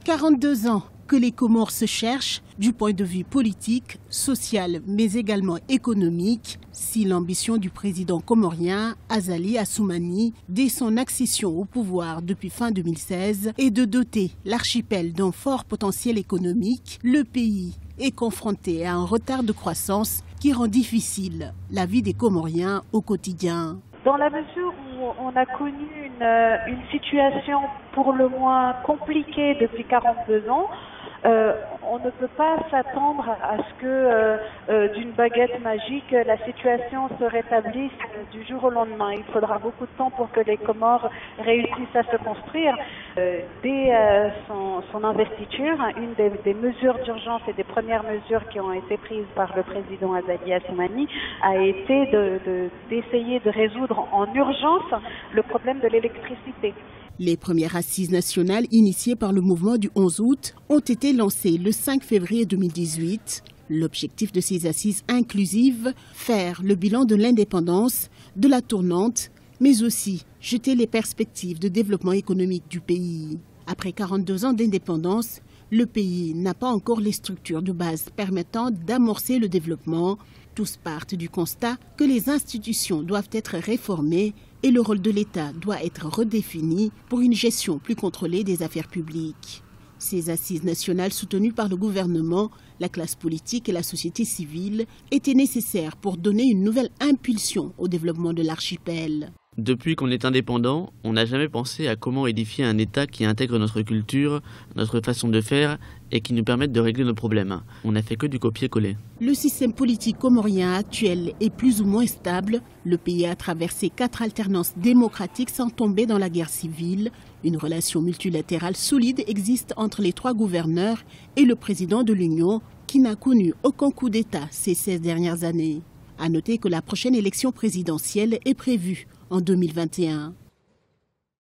42 ans que les Comores se cherchent du point de vue politique, social, mais également économique, si l'ambition du président comorien Azali Assoumani, dès son accession au pouvoir depuis fin 2016, est de doter l'archipel d'un fort potentiel économique. Le pays est confronté à un retard de croissance qui rend difficile la vie des Comoriens au quotidien. Dans la mesure où on a connu une situation pour le moins compliquée depuis 42 ans, on ne peut pas s'attendre à ce que d'une baguette magique la situation se rétablisse du jour au lendemain. Il faudra beaucoup de temps pour que les Comores réussissent à se construire. Dès son investiture, une des mesures d'urgence et des premières mesures qui ont été prises par le président Azali Assoumani a été d'essayer de résoudre en urgence le problème de l'électricité. Les premières assises nationales initiées par le mouvement du 11 août ont été lancées le 5 février 2018. L'objectif de ces assises inclusives, faire le bilan de l'indépendance, de la tournante, mais aussi jeter les perspectives de développement économique du pays. Après 42 ans d'indépendance, le pays n'a pas encore les structures de base permettant d'amorcer le développement. Tous partent du constat que les institutions doivent être réformées et le rôle de l'État doit être redéfini pour une gestion plus contrôlée des affaires publiques. Ces assises nationales soutenues par le gouvernement, la classe politique et la société civile étaient nécessaires pour donner une nouvelle impulsion au développement de l'archipel. Depuis qu'on est indépendant, on n'a jamais pensé à comment édifier un État qui intègre notre culture, notre façon de faire et qui nous permette de régler nos problèmes. On n'a fait que du copier-coller. Le système politique comorien actuel est plus ou moins stable. Le pays a traversé 4 alternances démocratiques sans tomber dans la guerre civile. Une relation multilatérale solide existe entre les 3 gouverneurs et le président de l'Union qui n'a connu aucun coup d'État ces 16 dernières années. À noter que la prochaine élection présidentielle est prévue en 2021.